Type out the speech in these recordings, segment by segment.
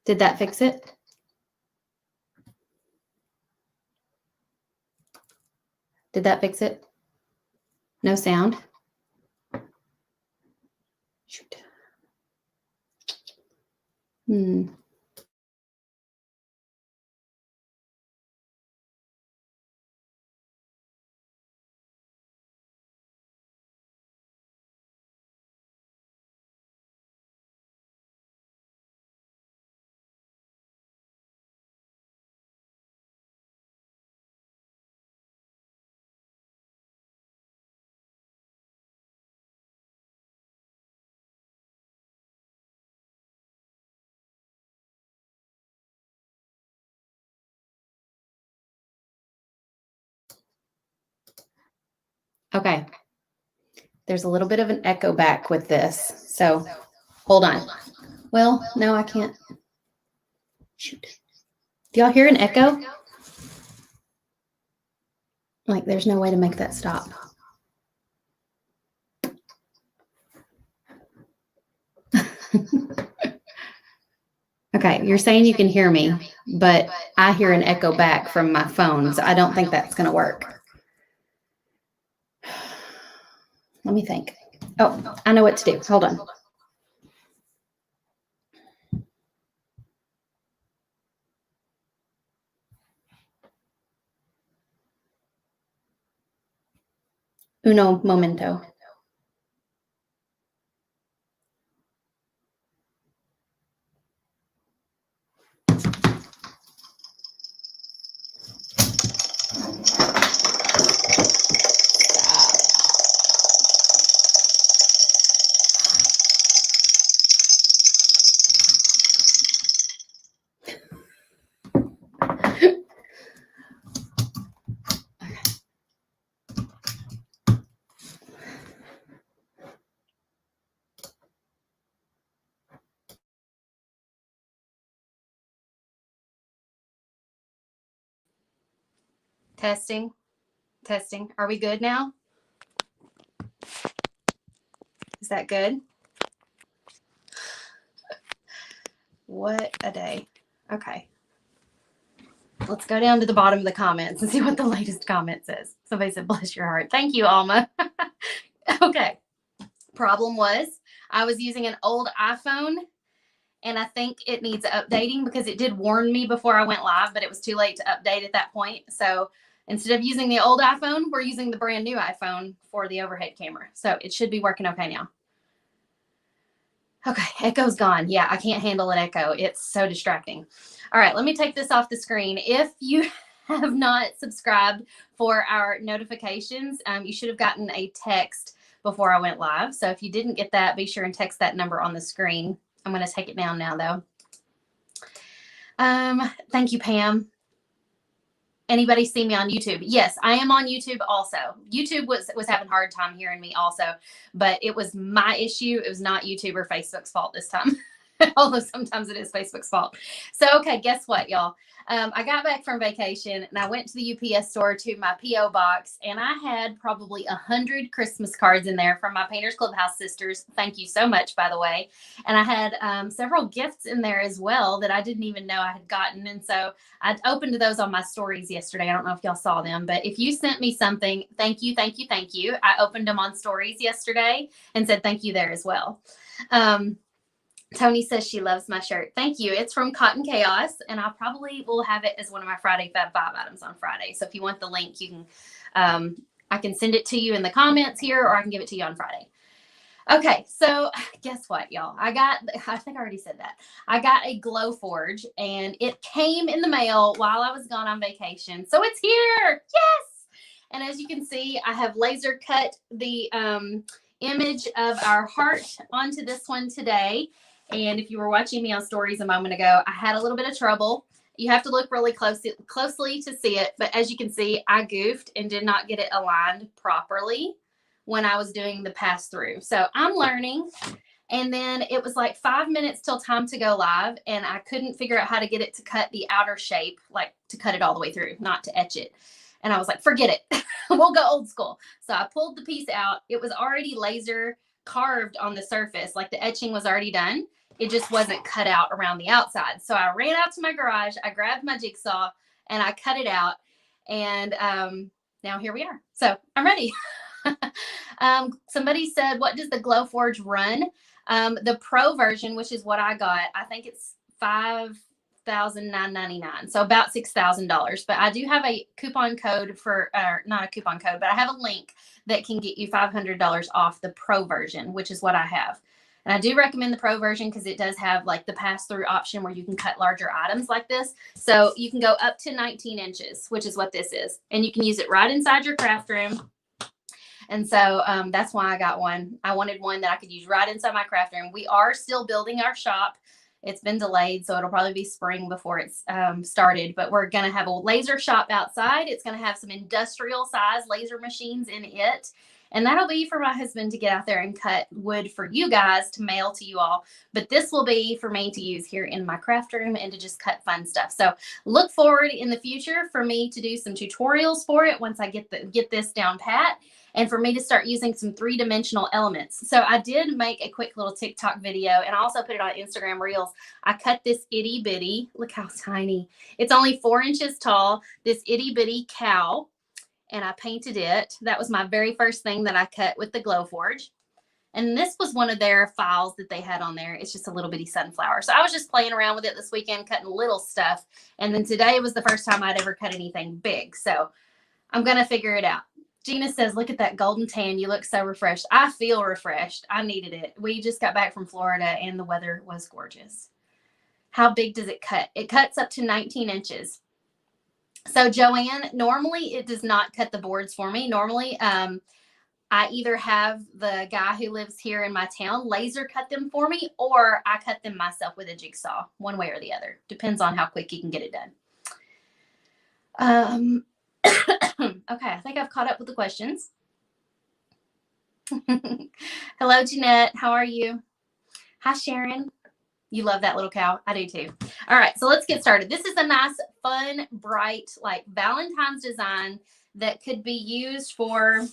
Did that fix it? Did that fix it? No sound? Shoot. Okay. There's a little bit of an echo back with this. So hold on. Well, no, I can't. Shoot. Do y'all hear an echo? Like there's no way to make that stop. Okay, you're saying you can hear me, but I hear an echo back from my phone, so I don't think that's going to work. Let me think. Oh, I know what to do. Hold on. Uno momento. Testing, testing. Are we good now? Is that good? What a day. Okay. Let's go down to the bottom of the comments and see what the latest comment says. Somebody said, bless your heart. Thank you, Alma. Okay. Problem was, I was using an old iPhone, and I think it needs updating because it did warn me before I went live, but it was too late to update at that point. So instead of using the old iPhone, we're using the brand new iPhone for the overhead camera. So it should be working okay now. Okay, echo's gone. Yeah, I can't handle an echo. It's so distracting. All right, let me take this off the screen. If you have not subscribed for our notifications, you should have gotten a text before I went live. So if you didn't get that, be sure and text that number on the screen. I'm going to take it down now, though. Thank you, Pam. Anybody see me on YouTube? Yes, I am on YouTube also. YouTube was having a hard time hearing me also, but it was my issue. It was not YouTube or Facebook's fault this time. Although sometimes it is Facebook's fault. So, okay, guess what, y'all? I got back from vacation and I went to the UPS store to my P.O. box, and I had probably 100 Christmas cards in there from my Painters Clubhouse sisters. Thank you so much, by the way. And I had several gifts in there as well that I didn't even know I had gotten. And so I opened those on my stories yesterday. I don't know if y'all saw them, but if you sent me something, thank you, thank you, thank you. I opened them on stories yesterday and said thank you there as well. Tony says she loves my shirt. Thank you. It's from Cotton Chaos, and I probably will have it as one of my Friday Fab 5 items on Friday. So if you want the link, you can, I can send it to you in the comments here, or I can give it to you on Friday. Okay, so guess what, y'all? I think I already said that. I got a Glow Forge, and it came in the mail while I was gone on vacation. So it's here. Yes. And as you can see, I have laser cut the image of our heart onto this one today. And if you were watching me on stories a moment ago, I had a little bit of trouble. You have to look really closely to see it. But as you can see, I goofed and did not get it aligned properly when I was doing the pass through. So I'm learning. And then it was like 5 minutes till time to go live. And I couldn't figure out how to get it to cut the outer shape, like to cut it all the way through, not to etch it. And I was like, forget it. We'll go old school. So I pulled the piece out. It was already laser carved on the surface, like the etching was already done. It just wasn't cut out around the outside. So I ran out to my garage, I grabbed my jigsaw, and I cut it out. And now here we are. So I'm ready. Somebody said, what does the Glowforge run? The Pro version, which is what I got, I think it's $5,999, so about $6,000. But I do have a coupon code for, not a coupon code, but I have a link that can get you $500 off the Pro version, which is what I have. And I do recommend the Pro version because it does have like the pass-through option where you can cut larger items like this. So you can go up to 19 inches, which is what this is. And you can use it right inside your craft room. And so that's why I got one. I wanted one that I could use right inside my craft room. We are still building our shop. It's been delayed, so it'll probably be spring before it's started. But we're going to have a laser shop outside. It's going to have some industrial size laser machines in it. And that'll be for my husband to get out there and cut wood for you guys to mail to you all. But this will be for me to use here in my craft room and to just cut fun stuff. So look forward in the future for me to do some tutorials for it once I get this down pat, and for me to start using some 3-dimensional elements. So I did make a quick little TikTok video, and I also put it on Instagram Reels. I cut this itty bitty, look how tiny. It's only 4 inches tall, this itty bitty cow. And I painted it. That was my very first thing that I cut with the Glowforge. And this was one of their files that they had on there. It's just a little bitty sunflower. So I was just playing around with it this weekend, cutting little stuff. And then today was the first time I'd ever cut anything big. So I'm going to figure it out. Gina says, look at that golden tan. You look so refreshed. I feel refreshed. I needed it. We just got back from Florida and the weather was gorgeous. How big does it cut? It cuts up to 19 inches. So Joanne, normally it does not cut the boards for me. Normally, I either have the guy who lives here in my town laser cut them for me, or I cut them myself with a jigsaw, one way or the other. Depends on how quick you can get it done. Okay, I think I've caught up with the questions. Hello, Jeanette. How are you? Hi, Sharon. You love that little cow. I do too. All right, so let's get started. This is a nice, fun, bright, like Valentine's design that could be used for,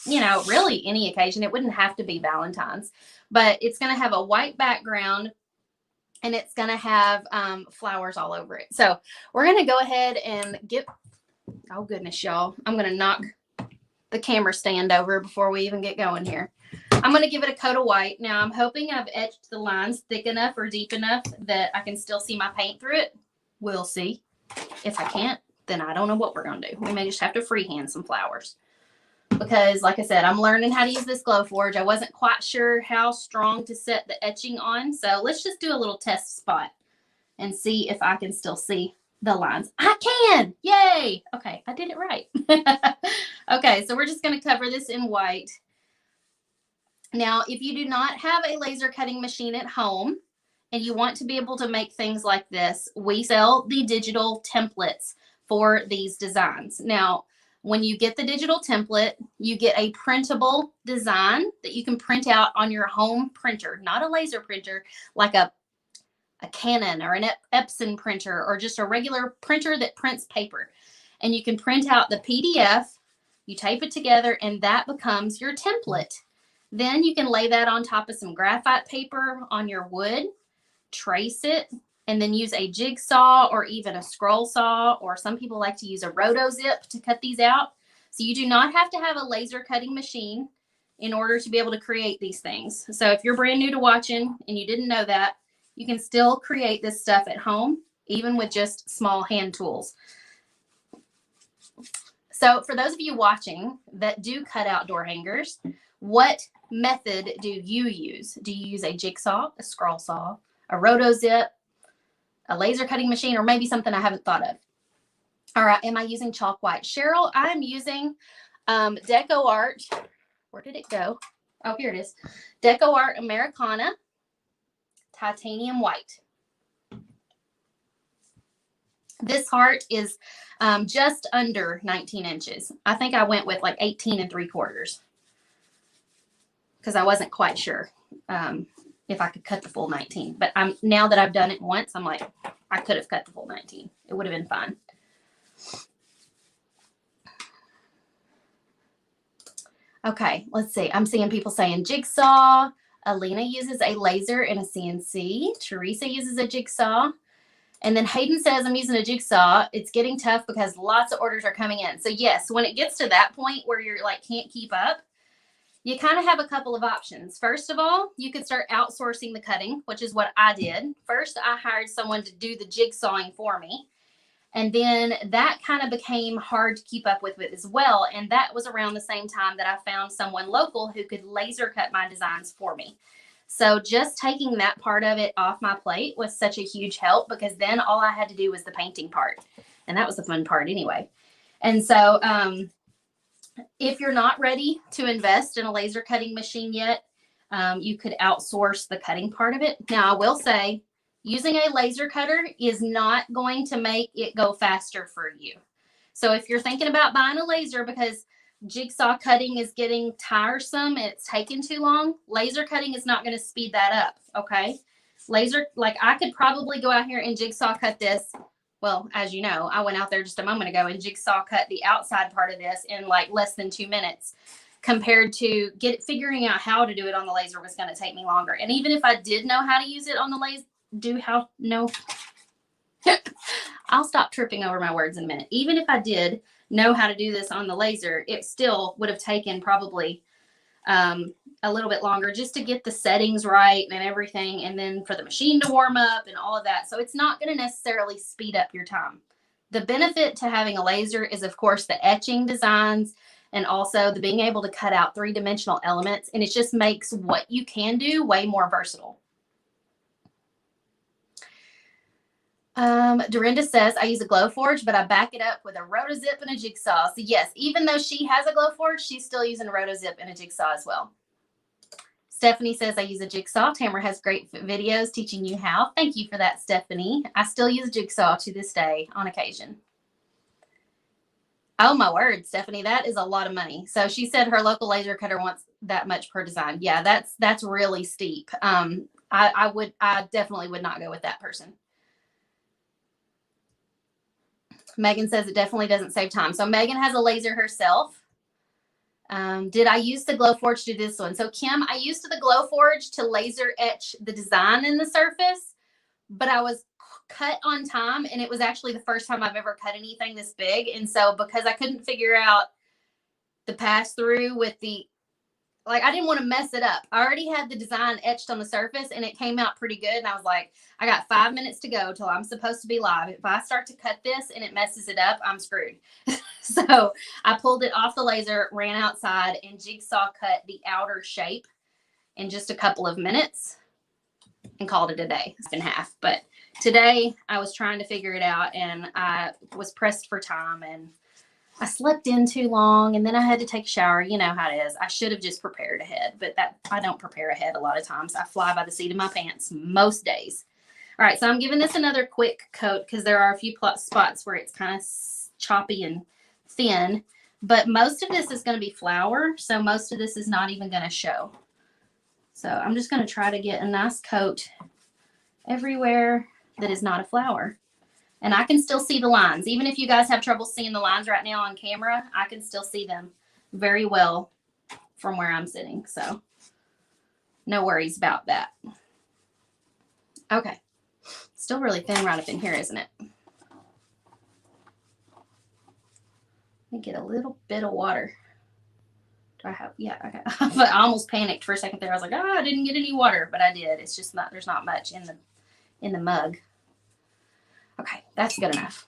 you know, really any occasion. It wouldn't have to be Valentine's, but it's going to have a white background and it's going to have flowers all over it. So we're going to go ahead and get, oh goodness, y'all. I'm going to knock the camera stand over before we even get going here. I'm going to give it a coat of white. Now, I'm hoping I've etched the lines thick enough or deep enough that I can still see my paint through it. We'll see. If I can't, then I don't know what we're going to do. We may just have to freehand some flowers. Because, like I said, I'm learning how to use this Glowforge. I wasn't quite sure how strong to set the etching on. So let's just do a little test spot and see if I can still see the lines. I can! Yay! Okay, I did it right. Okay, so we're just going to cover this in white. Now, if you do not have a laser cutting machine at home and you want to be able to make things like this, we sell the digital templates for these designs. Now, when you get the digital template, you get a printable design that you can print out on your home printer, not a laser printer, like a Canon or an Epson printer or just a regular printer that prints paper. And you can print out the PDF, you tape it together, and that becomes your template. Then you can lay that on top of some graphite paper on your wood, trace it, and then use a jigsaw or even a scroll saw, or some people like to use a roto zip to cut these out. So you do not have to have a laser cutting machine in order to be able to create these things. So if you're brand new to watching and you didn't know that, you can still create this stuff at home, even with just small hand tools. So for those of you watching that do cut out door hangers, what method do you use? Do you use a jigsaw, a scroll saw, a roto zip, a laser cutting machine, or maybe something I haven't thought of? All right, am I using chalk white? Cheryl, I'm using Deco Art. Where did it go? Oh, here it is. Deco Art Americana Titanium White. This heart is just under 19 inches. I think I went with like 18 3/4 because I wasn't quite sure if I could cut the full 19. But now that I've done it once, I'm like, I could have cut the full 19. It would have been fine. Okay, let's see. I'm seeing people saying jigsaw. Alina uses a laser and a CNC. Teresa uses a jigsaw. And then Hayden says, I'm using a jigsaw. It's getting tough because lots of orders are coming in. So yes, when it gets to that point where you're like, can't keep up, you kind of have a couple of options. First of all, you could start outsourcing the cutting, which is what I did. First, I hired someone to do the jigsawing for me. And then that kind of became hard to keep up with as well. And that was around the same time that I found someone local who could laser cut my designs for me. So just taking that part of it off my plate was such a huge help, because then all I had to do was the painting part. And that was the fun part anyway. And so if you're not ready to invest in a laser cutting machine yet, you could outsource the cutting part of it. Now, I will say, using a laser cutter is not going to make it go faster for you. So if you're thinking about buying a laser because jigsaw cutting is getting tiresome and it's taking too long, laser cutting is not going to speed that up, okay? Laser, like I could probably go out here and jigsaw cut this. Well, as you know, I went out there just a moment ago and jigsaw cut the outside part of this in like less than 2 minutes, compared to figuring out how to do it on the laser was going to take me longer. And even if I did know how to use it on the laser, I'll stop tripping over my words in a minute. Even if I did know how to do this on the laser, it still would have taken probably a little bit longer just to get the settings right and everything, and then for the machine to warm up and all of that. So it's not going to necessarily speed up your time. The benefit to having a laser is, of course, the etching designs and also the being able to cut out three-dimensional elements, and it just makes what you can do way more versatile. Dorinda says, I use a Glowforge, but I back it up with a Rotozip and a jigsaw. So yes, even though she has a Glowforge, she's still using a Rotozip and a jigsaw as well. Stephanie says, I use a jigsaw. Tamara has great videos teaching you how. Thank you for that, Stephanie. I still use a jigsaw to this day on occasion. Oh, my word, Stephanie, that is a lot of money. So she said her local laser cutter wants that much per design. Yeah, that's really steep. I definitely would not go with that person. Megan says it definitely doesn't save time. So Megan has a laser herself. Did I use the Glowforge to do this one? So Kim, I used the Glowforge to laser etch the design in the surface, but I was cut on time, and it was actually the first time I've ever cut anything this big. And so because I couldn't figure out the pass through with the, like, I didn't want to mess it up. I already had the design etched on the surface and it came out pretty good. And I was like, I got 5 minutes to go till I'm supposed to be live. If I start to cut this and it messes it up, I'm screwed. So I pulled it off the laser, ran outside, and jigsaw cut the outer shape in just a couple of minutes and called it a day. It's been half. But today I was trying to figure it out, and I was pressed for time, and I slept in too long, and then I had to take a shower. You know how it is. I should have just prepared ahead, but I don't prepare ahead a lot of times. I fly by the seat of my pants most days. All right, so I'm giving this another quick coat because there are a few spots where it's kind of choppy and thin, but most of this is going to be flour, so most of this is not even going to show. So I'm just going to try to get a nice coat everywhere that is not a flour. And I can still see the lines. Even if you guys have trouble seeing the lines right now on camera, I can still see them very well from where I'm sitting. So no worries about that. Okay. Still really thin right up in here, isn't it? Let me get a little bit of water. Do I have, yeah, okay. But I almost panicked for a second there. I was like, oh, I didn't get any water, but I did. It's just not, there's not much in the mug. Okay, that's good enough.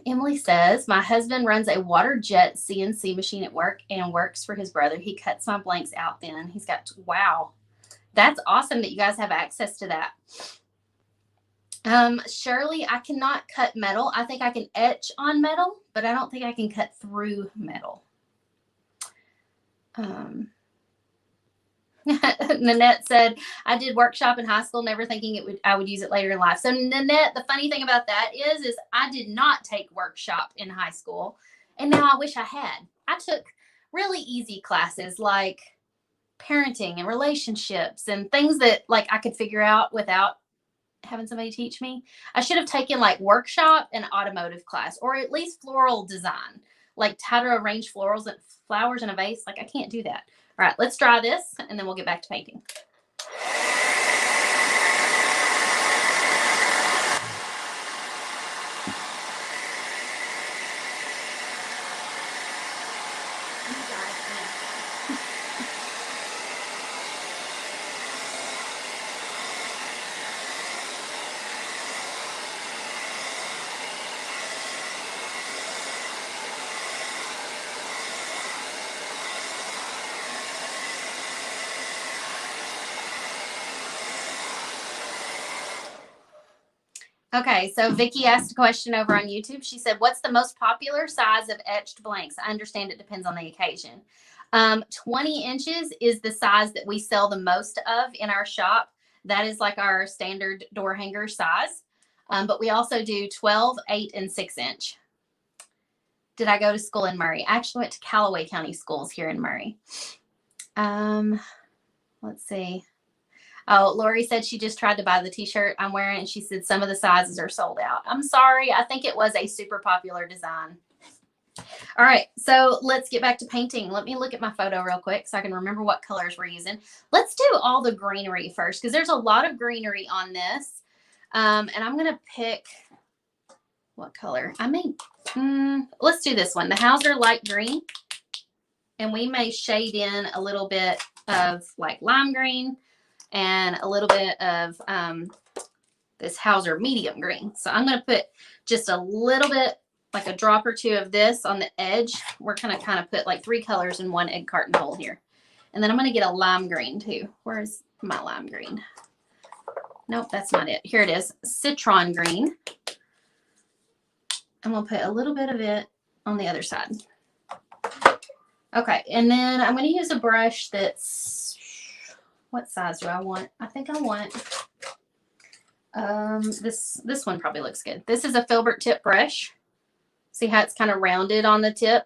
Emily says, my husband runs a water jet CNC machine at work and works for his brother. He cuts my blanks out then. He's got, wow, that's awesome that you guys have access to that. Shirley, I cannot cut metal. I think I can etch on metal, but I don't think I can cut through metal. Nanette said, I did workshop in high school, never thinking I would use it later in life. So Nanette, the funny thing about that is I did not take workshop in high school, and now I wish I had. I took really easy classes like parenting and relationships and things that like I could figure out without having somebody teach me. I should have taken like workshop and automotive class, or at least floral design, like how to arrange flowers in a vase. Like I can't do that. All right, let's dry this and then we'll get back to painting. Okay, so Vicky asked a question over on YouTube. She said, what's the most popular size of etched blanks? I understand it depends on the occasion. 20 inches is the size that we sell the most of in our shop. That is like our standard door hanger size. But we also do 12, 8, and 6 inch. Did I go to school in Murray? I actually went to Callaway County Schools here in Murray. Let's see. Oh, Lori said she just tried to buy the t-shirt I'm wearing, and she said some of the sizes are sold out. I'm sorry. I think it was a super popular design. All right, so let's get back to painting. Let me look at my photo real quick so I can remember what colors we're using. Let's do all the greenery first because there's a lot of greenery on this. And I'm going to pick what color? Let's do this one, the Hauser light green. And we may shade in a little bit of like lime green and a little bit of this Hauser medium green. So I'm going to put just a little bit, like a drop or two of this on the edge. We're going to kind of put like 3 colors in one egg carton hole here. And then I'm going to get a lime green too. Where's my lime green? Nope, that's not it. Here it is, citron green. And we'll put a little bit of it on the other side. Okay, and then I'm going to use a brush that's, what size do I want? I think I want, this one probably looks good. This is a filbert tip brush. See how it's kind of rounded on the tip?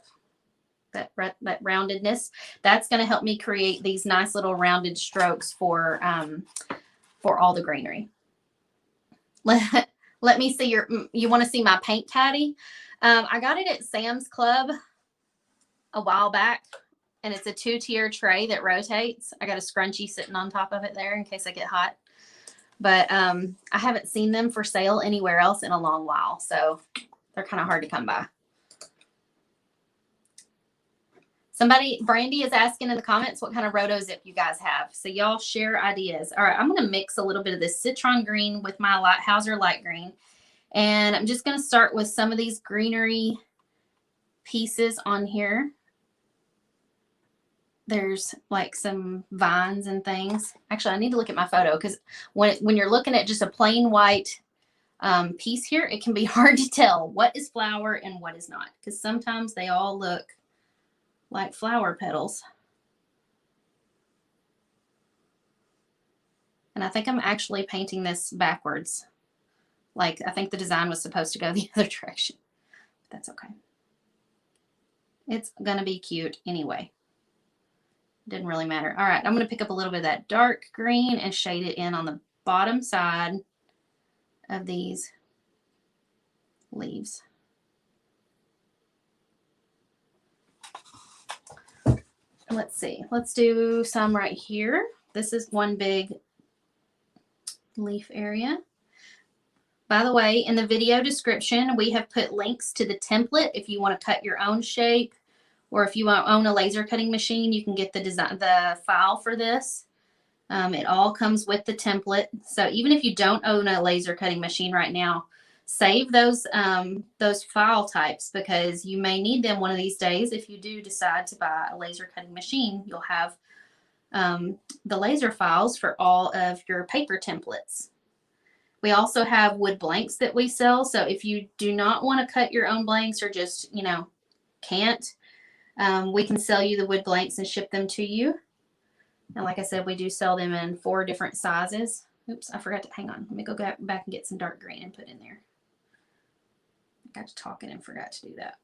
That roundedness. That's going to help me create these nice little rounded strokes for all the greenery. Let me see you want to see my paint caddy? I got it at Sam's Club a while back, and it's a 2-tier tray that rotates. I got a scrunchie sitting on top of it there in case I get hot. But I haven't seen them for sale anywhere else in a long while, so they're kind of hard to come by. Brandy is asking in the comments what kind of roto zip you guys have. So y'all share ideas. All right, I'm going to mix a little bit of this citron green with my Hauser light green. And I'm just going to start with some of these greenery pieces on here. There's like some vines and things. Actually, I need to look at my photo because when you're looking at just a plain white piece here, it can be hard to tell what is flower and what is not, because sometimes they all look like flower petals. And I think I'm actually painting this backwards. Like I think the design was supposed to go the other direction. But that's okay. It's gonna be cute anyway. Didn't really matter. All right, I'm gonna pick up a little bit of that dark green and shade it in on the bottom side of these leaves. Let's see, let's do some right here. This is one big leaf area. By the way, in the video description, we have put links to the template. If you want to cut your own shape, or if you own a laser cutting machine, you can get the file for this. It all comes with the template. So even if you don't own a laser cutting machine right now, save those file types, because you may need them one of these days. If you do decide to buy a laser cutting machine, you'll have the laser files for all of your paper templates. We also have wood blanks that we sell. So if you do not want to cut your own blanks, or just, can't, we can sell you the wood blanks and ship them to you. And like I said, we do sell them in 4 different sizes. Oops, I forgot to, hang on. Let me go back and get some dark green and put in there. I got to talking and forgot to do that.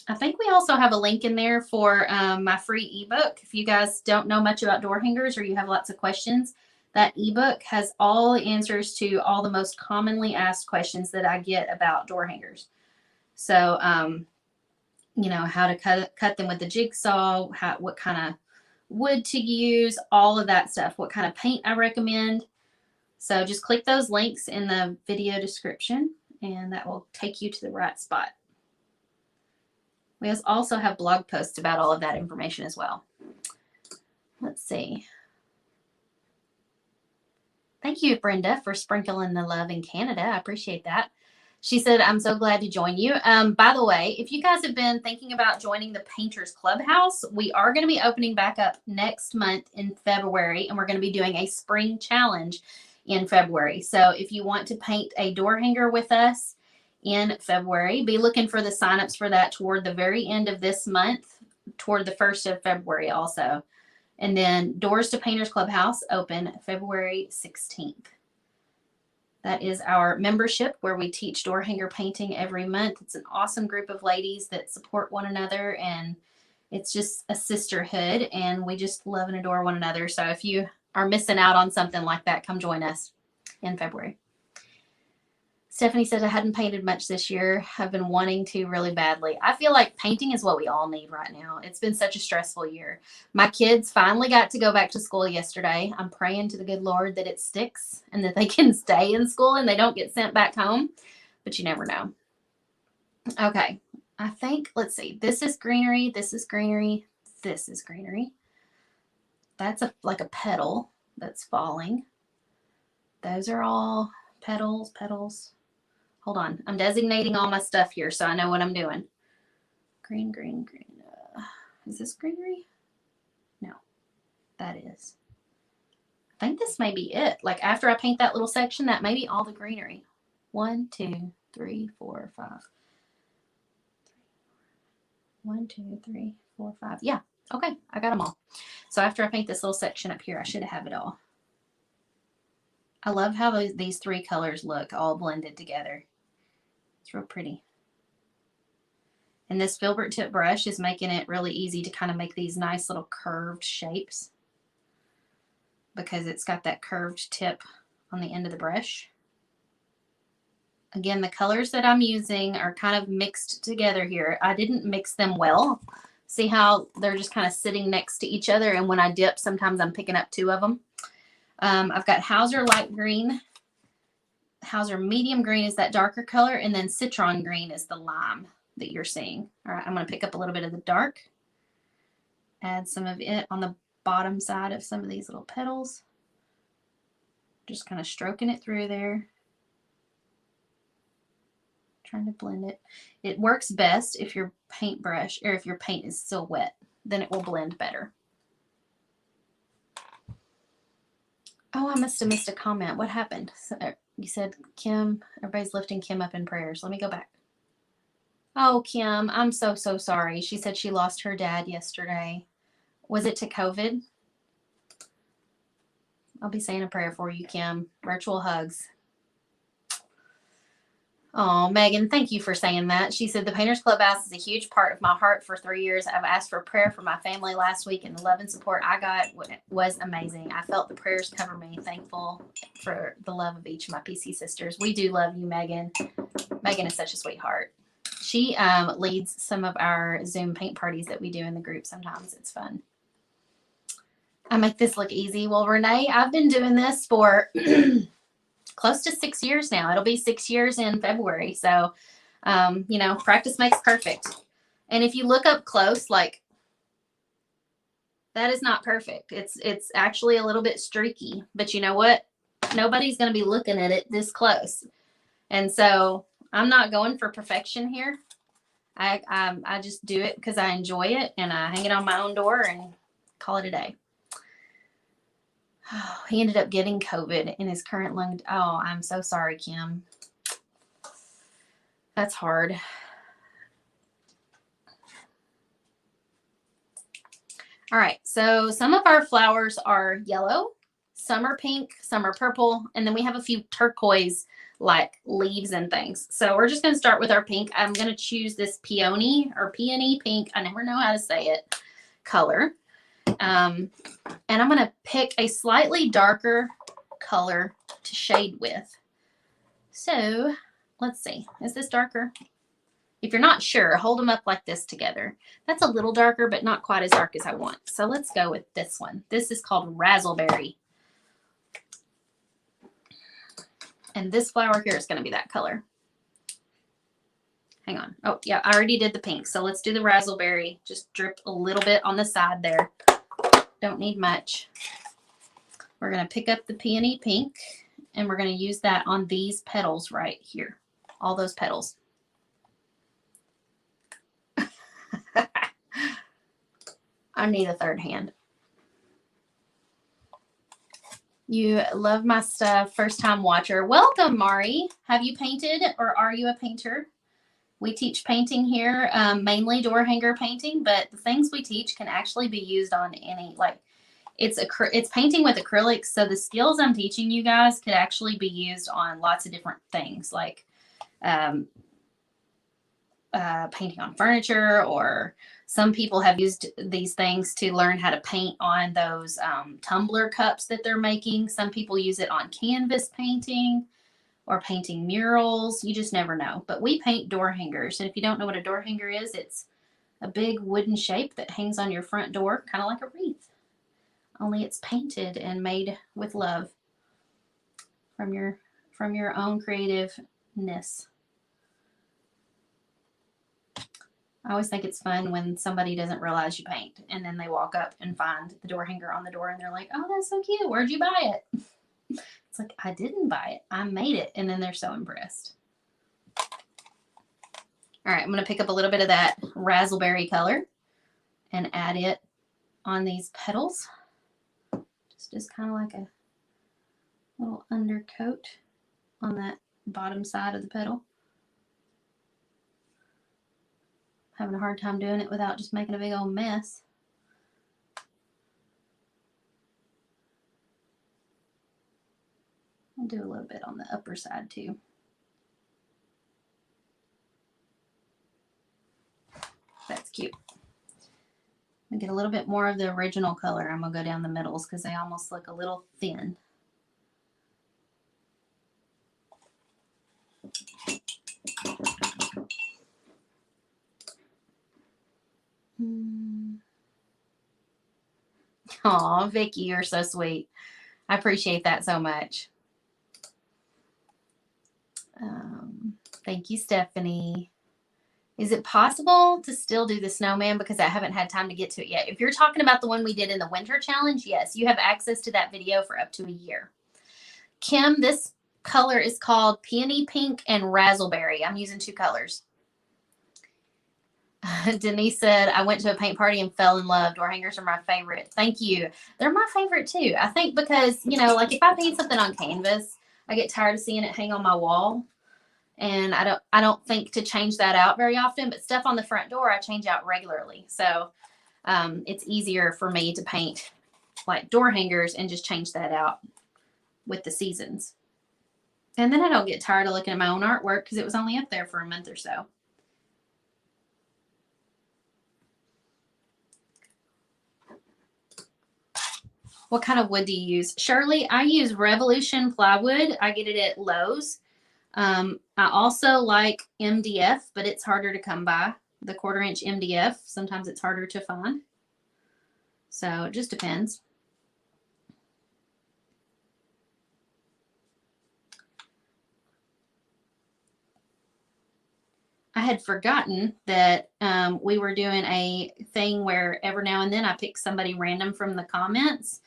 I think we also have a link in there for my free ebook. If you guys don't know much about door hangers, or you have lots of questions, that ebook has all the answers to all the most commonly asked questions that I get about door hangers. So, you know, how to cut them with the jigsaw, what kind of wood to use, all of that stuff, what kind of paint I recommend. So just click those links in the video description and that will take you to the right spot. We also have blog posts about all of that information as well. Let's see. Thank you, Brenda, for sprinkling the love in Canada. I appreciate that. She said, I'm so glad to join you. By the way, if you guys have been thinking about joining the Painters Clubhouse, we are going to be opening back up next month in February, and we're going to be doing a spring challenge in February. So if you want to paint a door hanger with us in February, be looking for the signups for that toward the very end of this month, toward the 1st of February also. And then Doors to Painters Clubhouse open February 16th. That is our membership where we teach door hanger painting every month. It's an awesome group of ladies that support one another, and it's just a sisterhood, and we just love and adore one another. So if you are missing out on something like that, come join us in February. Stephanie says, I hadn't painted much this year. I've been wanting to really badly. I feel like painting is what we all need right now. It's been such a stressful year. My kids finally got to go back to school yesterday. I'm praying to the good Lord that it sticks and that they can stay in school and they don't get sent back home. But you never know. Okay. I think, let's see. This is greenery. This is greenery. This is greenery. That's like a petal that's falling. Those are all petals, petals. Hold on. I'm designating all my stuff here so I know what I'm doing. Green, green, green. Is this greenery? No, that is. I think this may be it. Like after I paint that little section, that may be all the greenery. 1, 2, 3, 4, 5. 1, 2, 3, 4, 5. Yeah. Okay. I got them all. So after I paint this little section up here, I should have it all. I love how these 3 colors look all blended together. It's real pretty. And this filbert tip brush is making it really easy to kind of make these nice little curved shapes because it's got that curved tip on the end of the brush. Again, the colors that I'm using are kind of mixed together here. I didn't mix them well. See how they're just kind of sitting next to each other, and when I dip, sometimes I'm picking up 2 of them. I've got Hauser light green. Hauser medium green is that darker color, and then citron green is the lime that you're seeing. All right, I'm going to pick up a little bit of the dark, add some of it on the bottom side of some of these little petals. Just kind of stroking it through there. Trying to blend it. It works best if your paintbrush, or if your paint is still wet, then it will blend better. Oh, I must have missed a comment. What happened? So, you said Kim, everybody's lifting Kim up in prayers. Let me go back. Oh, Kim, I'm so sorry. She said she lost her dad yesterday. Was it to COVID? I'll be saying a prayer for you, Kim. Virtual hugs. Oh, Megan, thank you for saying that. She said, the Painters Clubhouse is a huge part of my heart for 3 years. I've asked for prayer for my family last week, and the love and support I got was amazing. I felt the prayers cover me. Thankful for the love of each of my PC sisters. We do love you, Megan. Megan is such a sweetheart. She leads some of our Zoom paint parties that we do in the group sometimes. It's fun. I make this look easy. Well, Renee, I've been doing this for close to 6 years now. It'll be 6 years in February. So, you know, practice makes perfect. And if you look up close, like, that is not perfect. It's actually a little bit streaky, but you know what? Nobody's going to be looking at it this close. And so I'm not going for perfection here. I just do it because I enjoy it, and I hang it on my own door and call it a day. Oh, he ended up getting COVID in his current lung. Oh, I'm so sorry, Kim. That's hard. All right, so some of our flowers are yellow, some are pink, some are purple, and then we have a few turquoise like leaves and things. So we're just going to start with our pink. I'm going to choose this peony or peony pink. I never know how to say it. Color. And I'm going to pick a slightly darker color to shade with. So let's see. Is this darker? If you're not sure, hold them up like this together. That's a little darker, but not quite as dark as I want. So let's go with this one. This is called Razzleberry. And this flower here is going to be that color. Hang on. Oh, yeah, I already did the pink. So let's do the Razzleberry. Just drip a little bit on the side there. Don't need much. We're going to pick up the peony pink, and we're going to use that on these petals right here. All those petals. I need a third hand. You love my stuff. First time watcher. Welcome, Mari. Have you painted or are you a painter? We teach painting here, mainly door hanger painting, but the things we teach can actually be used on any, like, it's painting with acrylics. So the skills I'm teaching you guys could actually be used on lots of different things, like painting on furniture, or some people have used these things to learn how to paint on those tumbler cups that they're making. Some people use it on canvas painting or painting murals. You just never know. But we paint door hangers. And if you don't know what a door hanger is, it's a big wooden shape that hangs on your front door, kind of like a wreath. Only it's painted and made with love from your own creativeness. I always think it's fun when somebody doesn't realize you paint and then they walk up and find the door hanger on the door and they're like, oh, that's so cute. Where'd you buy it? It's like, I didn't buy it. I made it. And then they're so impressed. All right, I'm going to pick up a little bit of that raspberry color and add it on these petals. Just kind of like a little undercoat on that bottom side of the petal. Having a hard time doing it without just making a big old mess. I'll do a little bit on the upper side too. That's cute. I'm gonna get a little bit more of the original color. I'm gonna go down the middles because they almost look a little thin. Aw, Vicky, you're so sweet. I appreciate that so much. Thank you, Stephanie. Is it possible to still do the snowman because I haven't had time to get to it yet? If you're talking about the one we did in the winter challenge, yes, you have access to that video for up to a year. Kim, this color is called Peony Pink and Razzleberry. I'm using 2 colors. Denise said, I went to a paint party and fell in love. Door hangers are my favorite. Thank you. They're my favorite too. I think because, you know, like if I paint something on canvas, I get tired of seeing it hang on my wall. And I don't think to change that out very often, but stuff on the front door, I change out regularly. So it's easier for me to paint like door hangers and just change that out with the seasons. And then I don't get tired of looking at my own artwork because it was only up there for a month or so. What kind of wood do you use? Shirley, I use Revolution plywood. I get it at Lowe's. I also like MDF, but it's harder to come by. The 1/4" MDF, sometimes it's harder to find. So it just depends. I had forgotten that we were doing a thing where every now and then I pick somebody random from the comments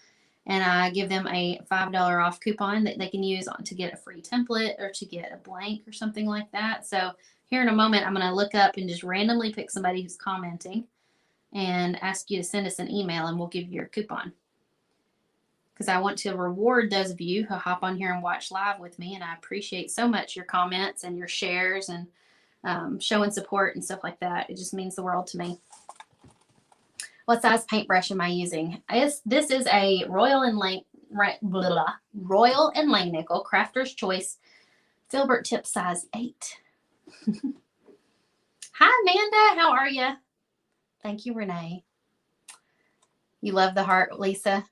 and I give them a $5 off coupon that they can use to get a free template or to get a blank or something like that. So here in a moment, I'm going to look up and just randomly pick somebody who's commenting and ask you to send us an email and we'll give you your coupon. Because I want to reward those of you who hop on here and watch live with me. And I appreciate so much your comments and your shares and showing support and stuff like that. It just means the world to me. What size paintbrush am I using? This is a Royal and Langnickel Crafter's Choice Filbert Tip size 8. Hi, Amanda. How are you? Thank you, Renee. You love the heart, Lisa.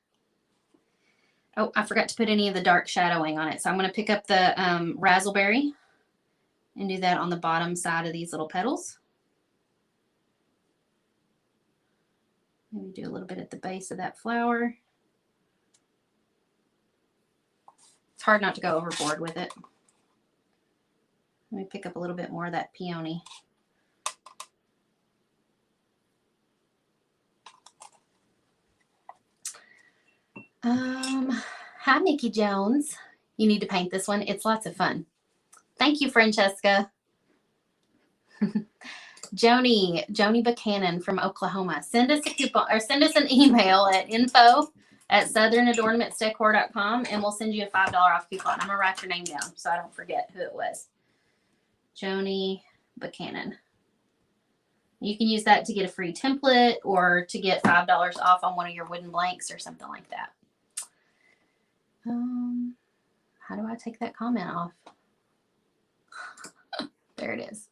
Oh, I forgot to put any of the dark shadowing on it. So I'm going to pick up the Razzleberry and do that on the bottom side of these little petals. Maybe do a little bit at the base of that flower. It's hard not to go overboard with it. Let me pick up a little bit more of that peony. Hi, Mickey Jones. You need to paint this one. It's lots of fun. Thank you, Francesca. Joni Buchanan from Oklahoma. Send us a coupon or send us an email at info@southernadoornmentsdecor.com and we'll send you a $5 off coupon. I'm gonna write your name down so I don't forget who it was. Joni Buchanan. You can use that to get a free template or to get $5 off on one of your wooden blanks or something like that. How do I take that comment off? There it is.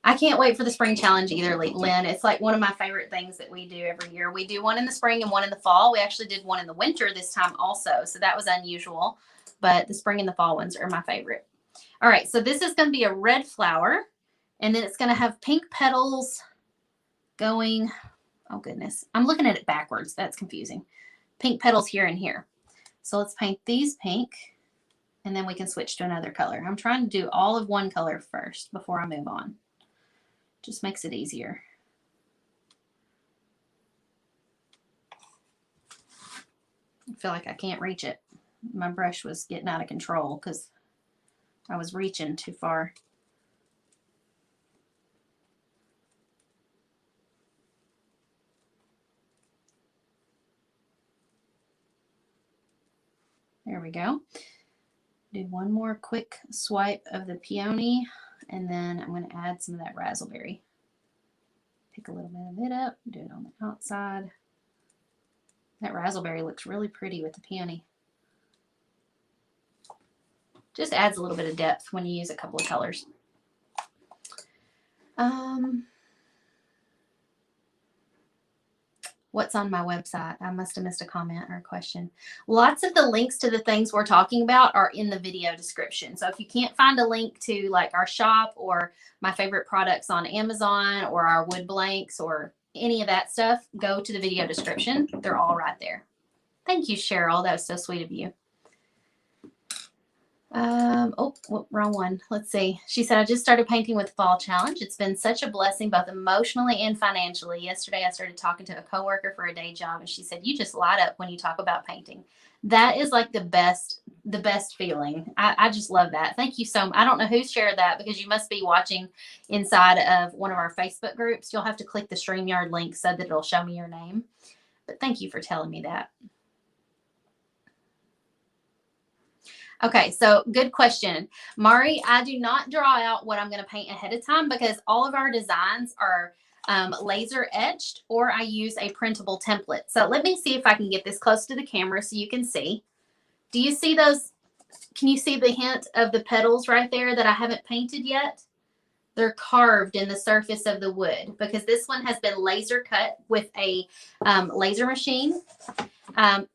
I can't wait for the spring challenge either, Lynn. It's like one of my favorite things that we do every year. We do one in the spring and one in the fall. We actually did one in the winter this time also, so that was unusual. But the spring and the fall ones are my favorite. All right, so this is going to be a red flower, and then it's going to have pink petals going. Oh, goodness. I'm looking at it backwards. That's confusing. Pink petals here and here. So let's paint these pink, and then we can switch to another color. I'm trying to do all of one color first before I move on. Just makes it easier. I feel like I can't reach it. My brush was getting out of control because I was reaching too far. There we go. Do one more quick swipe of the peony, and then I'm going to add some of that razzleberry. Pick a little bit of it up, do it on the outside. That razzleberry looks really pretty with the peony. Just adds a little bit of depth when you use a couple of colors. What's on my website? I must have missed a comment or a question. Lots of the links to the things we're talking about are in the video description. So if you can't find a link to like our shop or my favorite products on Amazon or our wood blanks or any of that stuff, go to the video description. They're all right there. Thank you, Cheryl. That was so sweet of you. Wrong one. Let's see. She said, I just started painting with the fall challenge. It's been such a blessing, both emotionally and financially. Yesterday, I started talking to a coworker for a day job, and she said, you just light up when you talk about painting. That is like the best feeling. I just love that. Thank you so much. I don't know who shared that because you must be watching inside of one of our Facebook groups. You'll have to click the StreamYard link so that it'll show me your name. But thank you for telling me that. Okay, so good question. Mari, I do not draw out what I'm going to paint ahead of time because all of our designs are laser etched, or I use a printable template. So let me see if I can get this close to the camera so you can see. Do you see those? Can you see the hint of the petals right there that I haven't painted yet? They're carved in the surface of the wood because this one has been laser cut with a laser machine.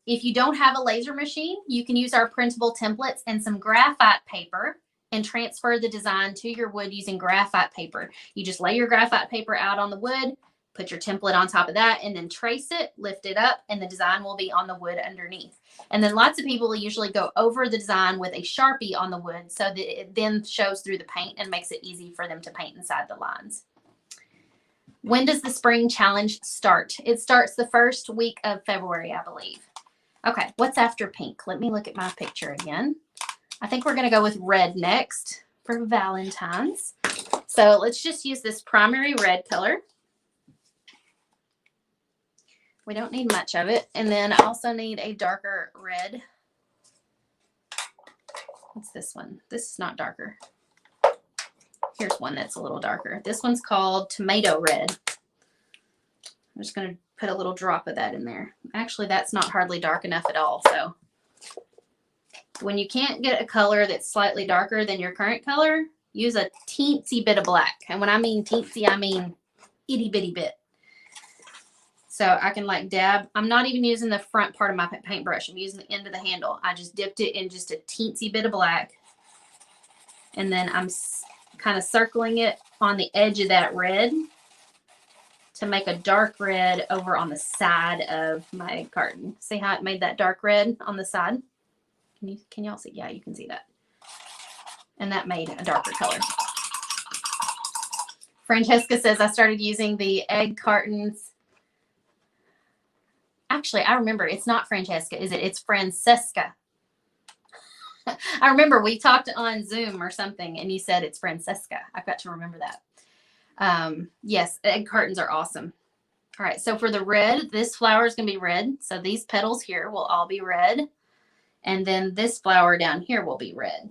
If you don't have a laser machine, you can use our printable templates and some graphite paper and transfer the design to your wood using graphite paper. You just lay your graphite paper out on the wood, put your template on top of that, and then trace it, lift it up, and the design will be on the wood underneath. And then lots of people usually go over the design with a Sharpie on the wood so that it then shows through the paint and makes it easy for them to paint inside the lines. When does the spring challenge start? It starts the first week of February, I believe. Okay, what's after pink? Let me look at my picture again. I think we're going to go with red next for Valentine's. So let's just use this primary red color. We don't need much of it. And then I also need a darker red. What's this one? This is not darker. Here's one that's a little darker. This one's called tomato red. I'm just going to put a little drop of that in there. Actually, that's not hardly dark enough at all. So when you can't get a color that's slightly darker than your current color, use a teensy bit of black. And when I mean teensy, I mean itty bitty bit. So I can like dab. I'm not even using the front part of my paintbrush. I'm using the end of the handle. I just dipped it in just a teensy bit of black. And then I'm kind of circling it on the edge of that red to make a dark red over on the side of my egg carton. See how it made that dark red on the side? Can y'all see? Yeah, you can see that. And that made a darker color. Francesca says, I started using the egg cartons. Actually, I remember it's not Francesca, is it? It's Francesca. I remember we talked on Zoom or something and you said it's Francesca. I've got to remember that. Yes, egg cartons are awesome. All right, so for the red, this flower is going to be red. So these petals here will all be red. And then this flower down here will be red.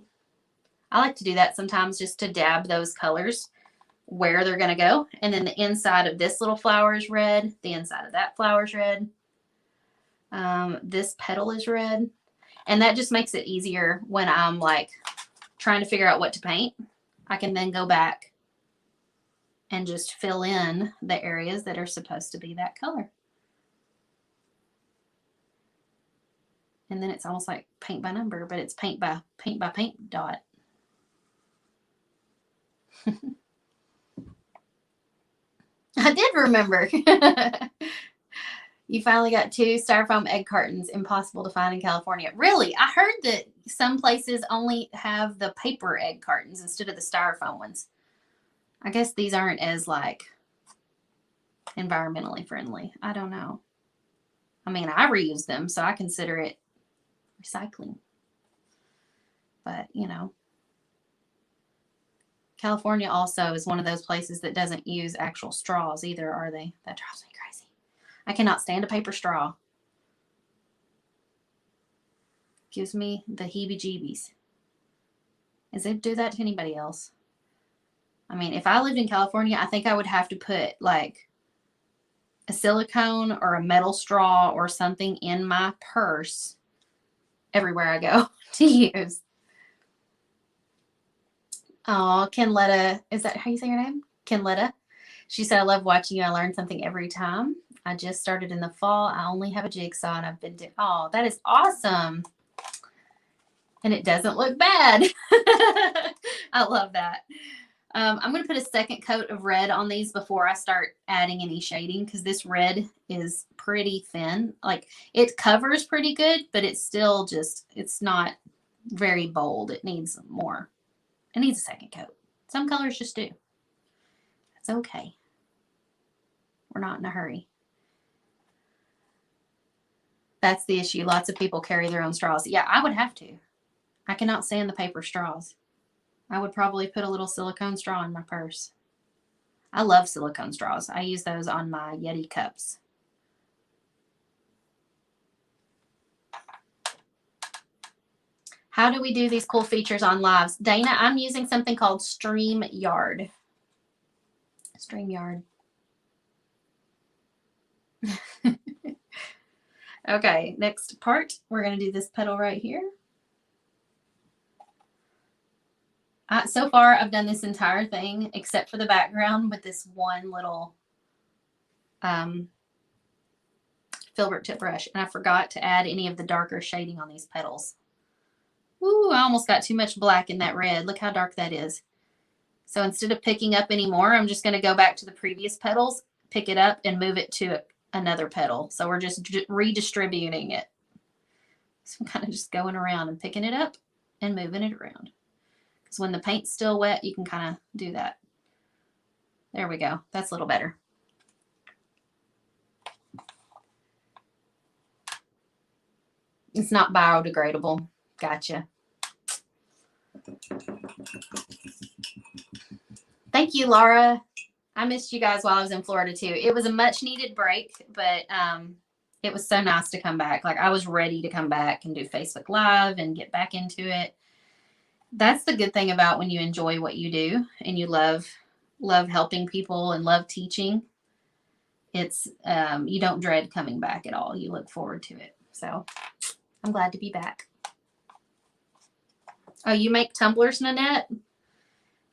I like to do that sometimes just to dab those colors where they're going to go. And then the inside of this little flower is red. The inside of that flower is red. This petal is red. And that just makes it easier when I'm like trying to figure out what to paint. I can then go back and just fill in the areas that are supposed to be that color. And then it's almost like paint by number, but it's paint by paint dot. I did remember. You finally got 2 styrofoam egg cartons, impossible to find in California. Really? I heard that some places only have the paper egg cartons instead of the styrofoam ones. I guess these aren't as like environmentally friendly. I don't know. I mean, I reuse them, so I consider it recycling. But, you know, California also is one of those places that doesn't use actual straws either, are they? That drives me crazy. I cannot stand a paper straw. Gives me the heebie-jeebies. Does it do that to anybody else? I mean, if I lived in California, I think I would have to put like a silicone or a metal straw or something in my purse everywhere I go to use. Oh, Kenletta, is that how you say your name? Kenletta. She said, I love watching you. I learn something every time. I just started in the fall. I only have a jigsaw and I've been doing, oh, that is awesome. And it doesn't look bad. I love that. I'm going to put a second coat of red on these before I start adding any shading because this red is pretty thin. Like it covers pretty good, but it's still just, it's not very bold. It needs more. It needs a second coat. Some colors just do. That's okay. We're not in a hurry. That's the issue. Lots of people carry their own straws. Yeah, I would have to. I cannot stand the paper straws. I would probably put a little silicone straw in my purse. I love silicone straws. I use those on my Yeti cups. How do we do these cool features on lives? Dana, I'm using something called StreamYard. StreamYard. Okay, next part. We're going to do this petal right here. So far, I've done this entire thing except for the background with this one little filbert tip brush. And I forgot to add any of the darker shading on these petals. Ooh, I almost got too much black in that red. Look how dark that is. So instead of picking up any more, I'm just going to go back to the previous petals, pick it up, and move it to another petal. So we're just redistributing it. So I'm kind of just going around and picking it up and moving it around. Because when the paint's still wet, you can kind of do that. There we go. That's a little better. It's not biodegradable. Gotcha. Thank you, Laura. I missed you guys while I was in Florida too. It was a much needed break, but it was so nice to come back. Like I was ready to come back and do Facebook Live and get back into it. That's the good thing about when you enjoy what you do and you love helping people and love teaching. It's you don't dread coming back at all. You look forward to it. So I'm glad to be back. Oh, you make tumblers, Nanette?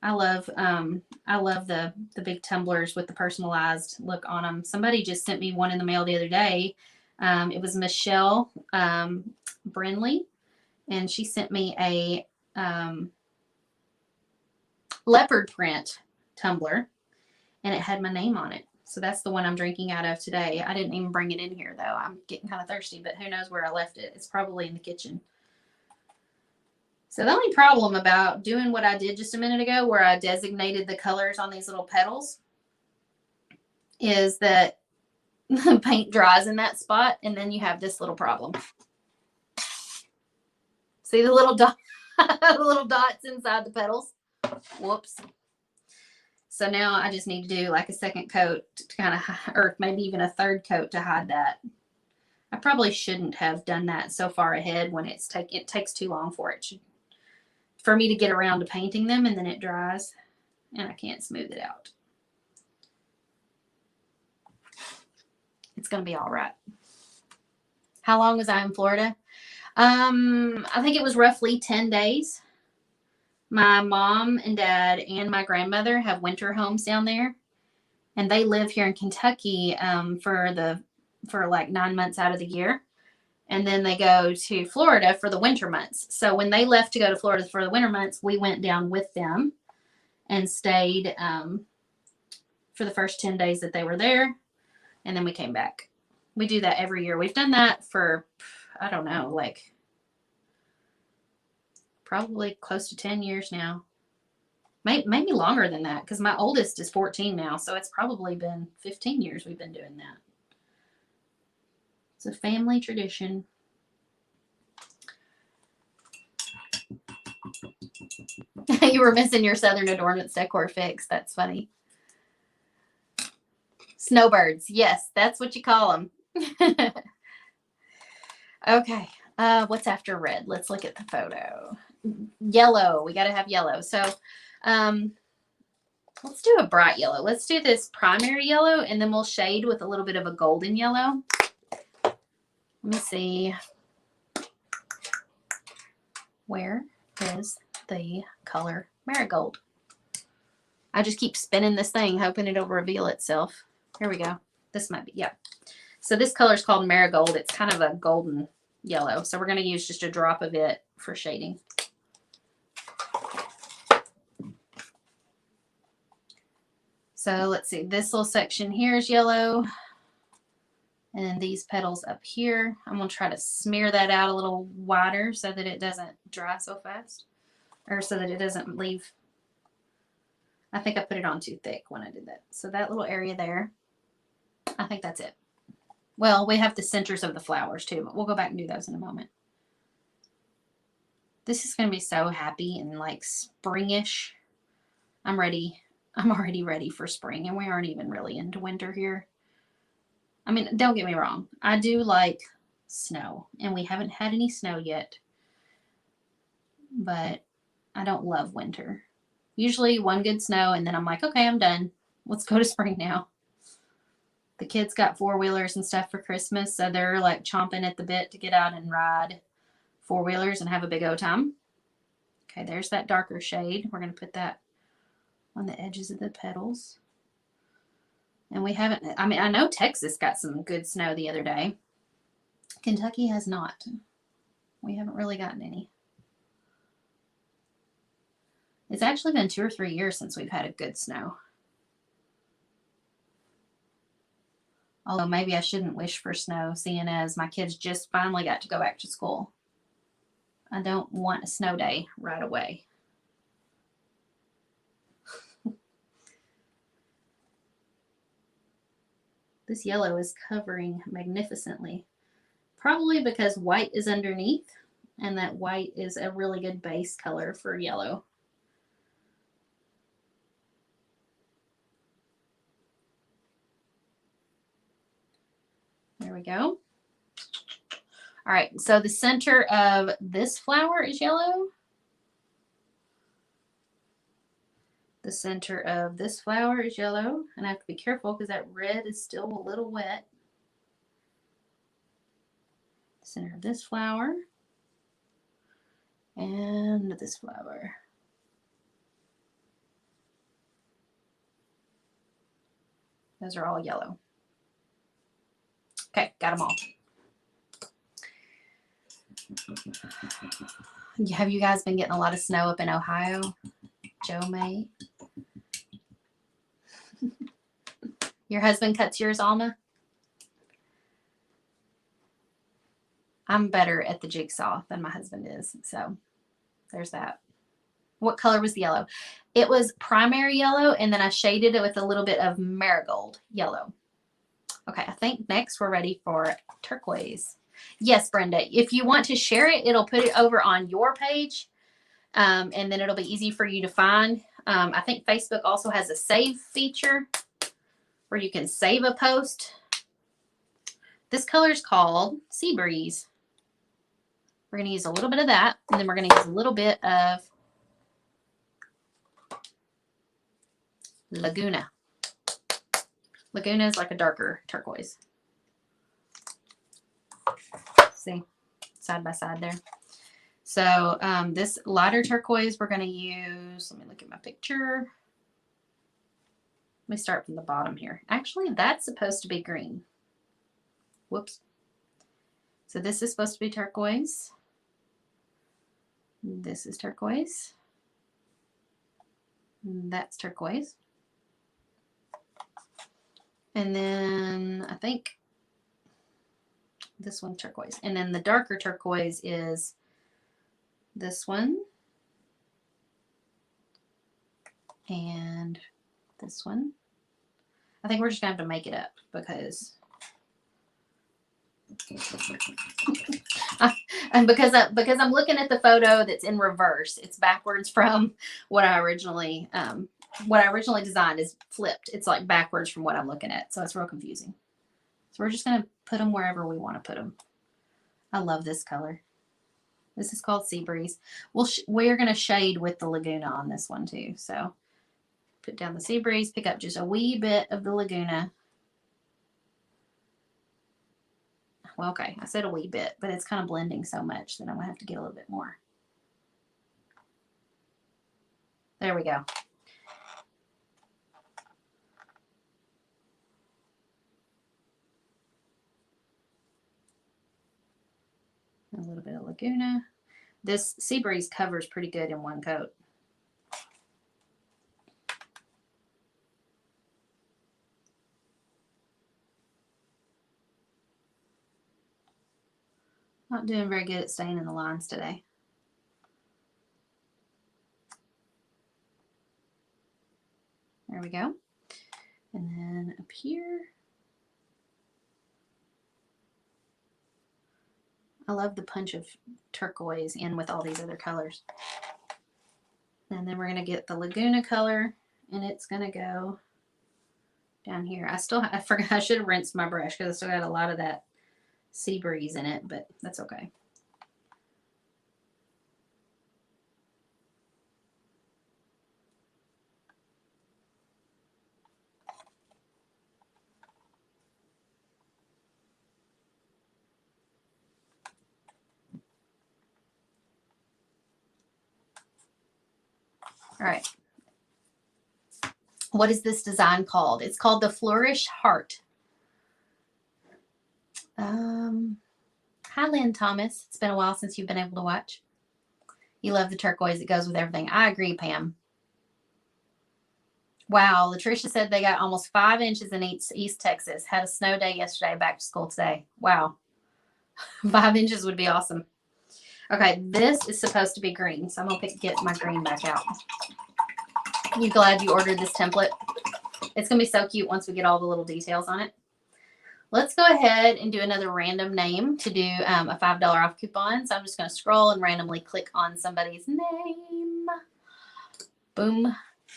I love the big tumblers with the personalized look on them. Somebody just sent me one in the mail the other day. It was Michelle Brinley, and she sent me a leopard print tumbler, and it had my name on it. So that's the one I'm drinking out of today. I didn't even bring it in here, though. I'm getting kind of thirsty, but who knows where I left it. It's probably in the kitchen. So the only problem about doing what I did just a minute ago, where I designated the colors on these little petals, is that the paint dries in that spot, and then you have this little problem. See the little dot, the little dots inside the petals? Whoops. So now I just need to do like a second coat to kind of, or maybe even a third coat to hide that. I probably shouldn't have done that so far ahead when it takes too long for me to get around to painting them, and then it dries and I can't smooth it out. It's going to be all right. How long was I in Florida? I think it was roughly 10 days. My mom and dad and my grandmother have winter homes down there, and they live here in Kentucky for like 9 months out of the year, and then they go to Florida for the winter months. So when they left to go to Florida for the winter months, we went down with them and stayed for the first 10 days that they were there, and then we came back. We do that every year. We've done that for, I don't know, like probably close to 10 years now. Maybe longer than that, because my oldest is 14 now, so it's probably been 15 years we've been doing that. It's a family tradition. You were missing your Southern Adoornments Decor fix. That's funny. Snowbirds. Yes, that's what you call them. Okay. What's after red? Let's look at the photo. Yellow. We got to have yellow. So let's do a bright yellow. Let's do this primary yellow, and then we'll shade with a little bit of a golden yellow. Let me see. Where is the color Marigold? I just keep spinning this thing, hoping it'll reveal itself. Here we go. This might be, yeah. So this color is called Marigold. It's kind of a golden yellow. So we're going to use just a drop of it for shading. So let's see. This little section here is yellow. And these petals up here, I'm going to try to smear that out a little wider so that it doesn't dry so fast. Or so that it doesn't leave. I think I put it on too thick when I did that. So that little area there, I think that's it. Well, we have the centers of the flowers too, but we'll go back and do those in a moment. This is going to be so happy and like springish. I'm ready. I'm already ready for spring, and we aren't even really into winter here. I mean, don't get me wrong. I do like snow, and we haven't had any snow yet, but I don't love winter. Usually one good snow, and then I'm like, okay, I'm done. Let's go to spring now. The kids got four-wheelers and stuff for Christmas, so they're like chomping at the bit to get out and ride four-wheelers and have a big old time. Okay, there's that darker shade. We're going to put that on the edges of the petals. And we haven't, I mean, I know Texas got some good snow the other day. Kentucky has not. We haven't really gotten any. It's actually been 2 or 3 years since we've had a good snow. Although maybe I shouldn't wish for snow, seeing as my kids just finally got to go back to school. I don't want a snow day right away. This yellow is covering magnificently. Probably because white is underneath, and that white is a really good base color for yellow. There we go. All right, so the center of this flower is yellow. The center of this flower is yellow, and I have to be careful because that red is still a little wet. The center of this flower and this flower. Those are all yellow. Okay, got them all. Have you guys been getting a lot of snow up in Ohio? Joe May. Your husband cuts yours, Alma? I'm better at the jigsaw than my husband is. So there's that. What color was the yellow? It was primary yellow, and then I shaded it with a little bit of marigold yellow. Okay, I think next we're ready for turquoise. Yes, Brenda, if you want to share it, it'll put it over on your page, and then it'll be easy for you to find. I think Facebook also has a save feature where you can save a post. This color is called Sea Breeze. We're going to use a little bit of that, and then we're going to use a little bit of Laguna. Laguna is like a darker turquoise. See, side by side there. So this lighter turquoise we're going to use, let me look at my picture. Let me start from the bottom here. Actually, that's supposed to be green. Whoops. So this is supposed to be turquoise. This is turquoise. That's turquoise. And then I think this one's turquoise. And then the darker turquoise is this one. And this one. I think we're just going to have to make it up because and because I'm looking at the photo that's in reverse. It's backwards from what I originally designed is flipped. It's like backwards from what I'm looking at. So it's real confusing. So we're just going to put them wherever we want to put them. I love this color. This is called Sea Breeze. We're going to shade with the Laguna on this one too. So put down the Sea Breeze, pick up just a wee bit of the Laguna. Well, okay, I said a wee bit, but it's kind of blending so much that I'm going to have to get a little bit more. There we go. A little bit of Laguna. This Sea Breeze covers pretty good in one coat. Not doing very good at staying in the lines today. There we go. And then up here. I love the punch of turquoise in with all these other colors. And then we're going to get the Laguna color, and it's going to go down here. I forgot I should have rinsed my brush because I still got a lot of that Sea Breeze in it, but that's okay. All right. What is this design called? It's called the Flourish Heart. Hi, Lynn Thomas. It's been a while since you've been able to watch. You love the turquoise. It goes with everything. I agree, Pam. Wow. Latricia said they got almost 5 inches in East Texas. Had a snow day yesterday, back to school today. Wow. 5 inches would be awesome. Okay, this is supposed to be green, so I'm going to get my green back out. You glad you ordered this template? It's going to be so cute once we get all the little details on it. Let's go ahead and do another random name to do a $5 off coupon. So I'm just going to scroll and randomly click on somebody's name. Boom.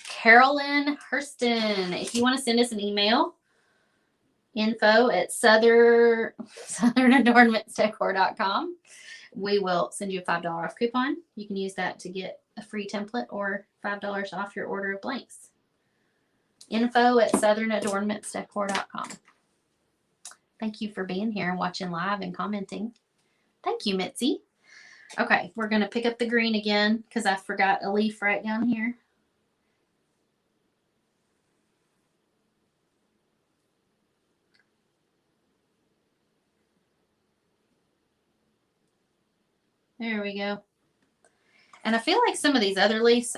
Carolyn Hurston. If you want to send us an email, info@southern-adoornmentsdecor.com. We will send you a $5 off coupon. You can use that to get a free template or $5 off your order of blanks. info@southern-adoornmentsdecor.com. Thank you for being here and watching live and commenting. Thank you, Mitzi. Okay, we're going to pick up the green again because I forgot a leaf right down here. There we go. And I feel like some of these other leaves,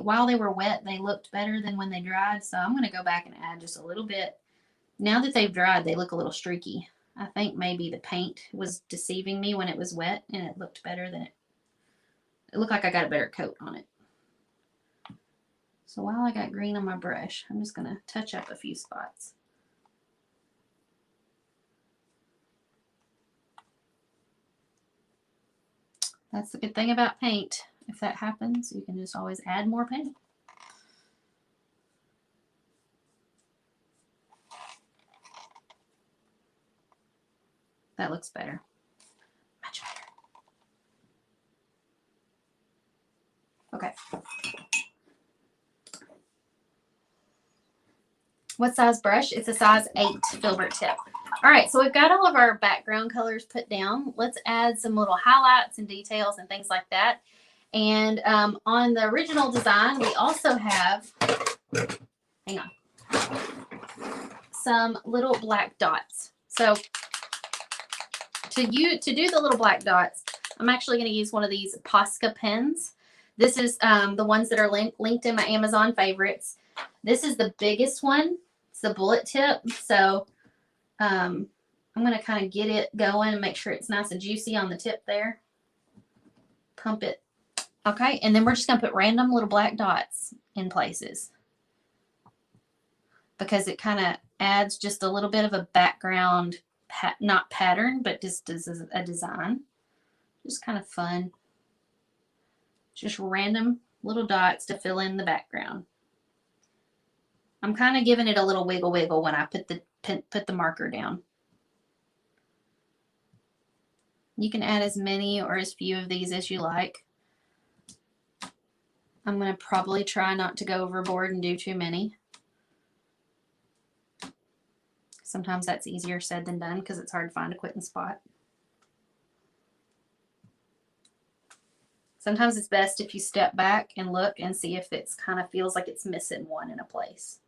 while they were wet, they looked better than when they dried. So I'm going to go back and add just a little bit. Now that they've dried, they look a little streaky. I think maybe the paint was deceiving me when it was wet, and it looked better than it looked like I got a better coat on it. So while I got green on my brush, I'm just going to touch up a few spots. That's the good thing about paint. If that happens, you can just always add more paint. That looks better. Much better. Okay. What size brush? It's a size 8 filbert tip. All right, so we've got all of our background colors put down. Let's add some little highlights and details and things like that. And on the original design, we also have, hang on, some little black dots. So to do the little black dots, I'm actually going to use one of these Posca pens. This is the ones that are linked in my Amazon favorites. This is the biggest one. It's the bullet tip. So I'm going to kind of get it going and make sure it's nice and juicy on the tip there. Pump it. Okay, and then we're just going to put random little black dots in places because it kind of adds just a little bit of a background, not pattern, but just as a design. Just kind of fun. Just random little dots to fill in the background. I'm kind of giving it a little wiggle wiggle when I put the marker down. You can add as many or as few of these as you like. I'm going to probably try not to go overboard and do too many. Sometimes that's easier said than done because it's hard to find a quitting spot. Sometimes it's best if you step back and look and see if it's kind of feels like it's missing one in a place.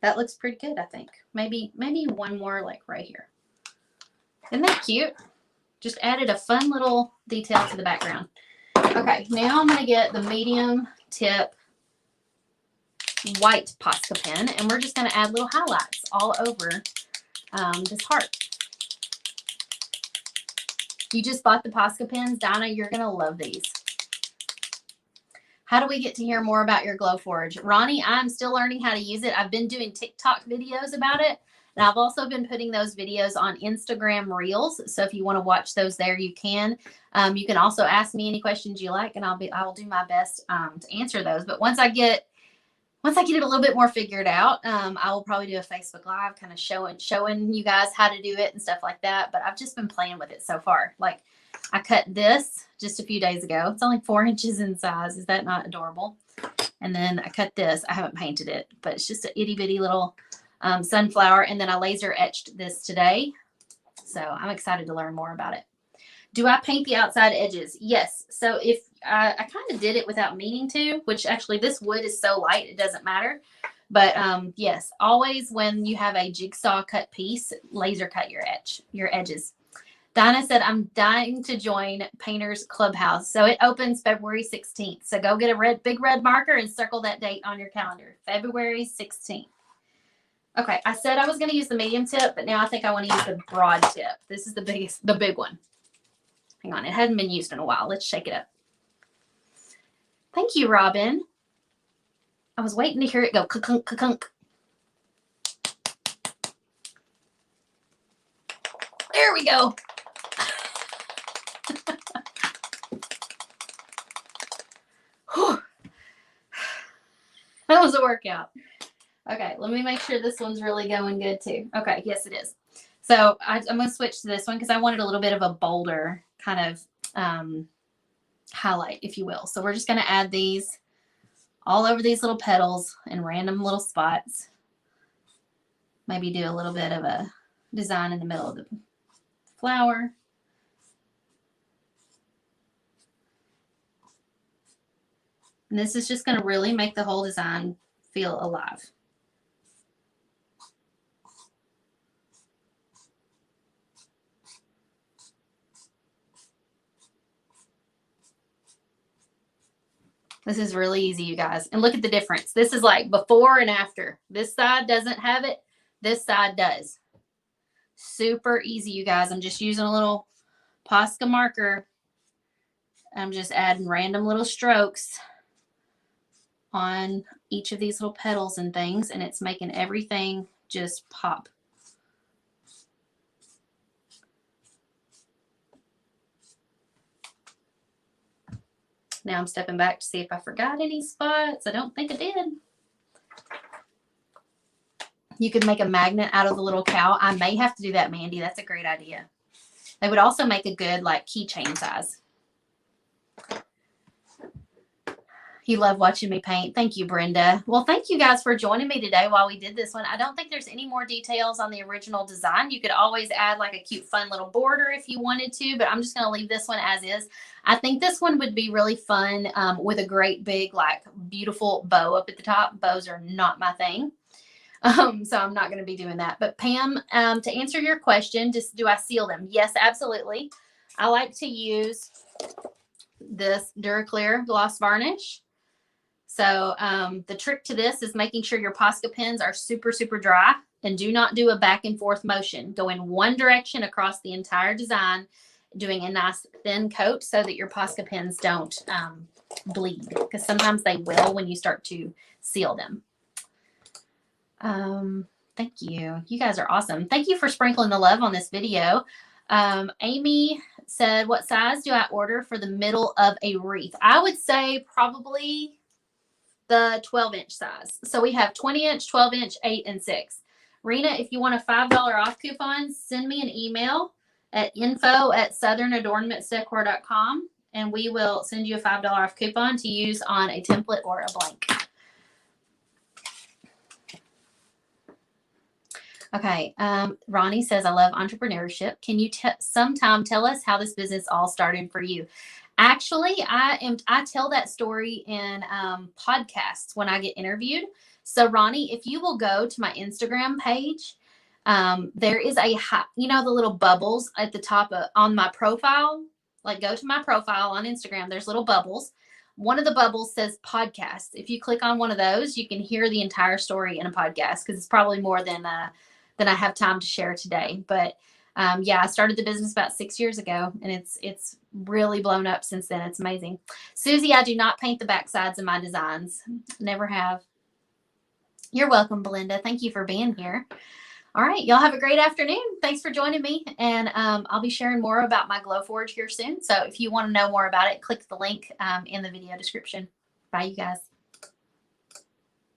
That looks pretty good, I think. Maybe one more like right here. Isn't that cute? Just added a fun little detail to the background. Okay, now I'm going to get the medium tip white Posca pen, and we're just going to add little highlights all over this heart. You just bought the Posca pens. Dinah, you're going to love these. How do we get to hear more about your Glowforge? Ronnie, I'm still learning how to use it. I've been doing TikTok videos about it. And I've also been putting those videos on Instagram Reels. So if you want to watch those there, you can. You can also ask me any questions you like, and I will do my best to answer those. But once I get it a little bit more figured out, I will probably do a Facebook Live kind of showing you guys how to do it and stuff like that. But I've just been playing with it so far. Like I cut this just a few days ago. It's only 4 inches in size. Is that not adorable? And then I cut this. I haven't painted it, but it's just an itty bitty little sunflower. And then I laser etched this today. So I'm excited to learn more about it. Do I paint the outside edges? Yes. So if I kind of did it without meaning to, which actually this wood is so light, it doesn't matter. But yes, always when you have a jigsaw cut piece, laser cut your edges. Dinah said, I'm dying to join Painters Clubhouse. So it opens February 16th. So go get a big red marker and circle that date on your calendar. February 16th. Okay, I said I was going to use the medium tip, but now I think I want to use the broad tip. This is the big one. Hang on, it hadn't been used in a while. Let's shake it up. Thank you, Robin. I was waiting to hear it go ka-kunk, ka-kunk. There we go. That was a workout. Okay, let me make sure this one's really going good too. Okay, yes it is. So I'm going to switch to this one because I wanted a little bit of a bolder kind of highlight, if you will. So we're just going to add these all over these little petals in random little spots. Maybe do a little bit of a design in the middle of the flower. And this is just going to really make the whole design feel alive. This is really easy, you guys. And look at the difference. This is like before and after. This side doesn't have it. This side does. Super easy, you guys. I'm just using a little Posca marker. I'm just adding random little strokes on each of these little petals and things, and it's making everything just pop. Now I'm stepping back to see if I forgot any spots. I don't think I did. You could make a magnet out of the little cow. I may have to do that, Mandy. That's a great idea. They would also make a good like keychain size. You love watching me paint. Thank you, Brenda. Well, thank you guys for joining me today while we did this one. I don't think there's any more details on the original design. You could always add like a cute, fun little border if you wanted to, but I'm just going to leave this one as is. I think this one would be really fun with a great big, like beautiful bow up at the top. Bows are not my thing. So I'm not going to be doing that. But Pam, to answer your question, just do I seal them? Yes, absolutely. I like to use this Duraclear gloss varnish. So the trick to this is making sure your Posca pens are super, super dry, and do not do a back and forth motion. Go in one direction across the entire design, doing a nice thin coat so that your Posca pens don't bleed, because sometimes they will when you start to seal them. Thank you. You guys are awesome. Thank you for sprinkling the love on this video. Amy said, what size do I order for the middle of a wreath? I would say probably the 12-inch size. So we have 20-inch, 12-inch, 8, and 6. Rena, if you want a $5 off coupon, send me an email at info@southernadoornmentsdecor.com, and we will send you a $5 off coupon to use on a template or a blank. Okay. Ronnie says, I love entrepreneurship. Can you sometime tell us how this business all started for you? Actually, I tell that story in podcasts when I get interviewed. So Ronnie, if you will go to my Instagram page, there is the little bubbles at the top on my profile. Like, go to my profile on Instagram. There's little bubbles. One of the bubbles says podcast. If you click on one of those, you can hear the entire story in a podcast, because it's probably more than I have time to share today. But yeah, I started the business about 6 years ago, and it's really blown up since then. It's amazing. Susie, I do not paint the back sides of my designs. Never have. You're welcome, Belinda. Thank you for being here. All right, y'all have a great afternoon. Thanks for joining me, and I'll be sharing more about my Glowforge here soon. So if you want to know more about it, click the link in the video description. Bye, you guys.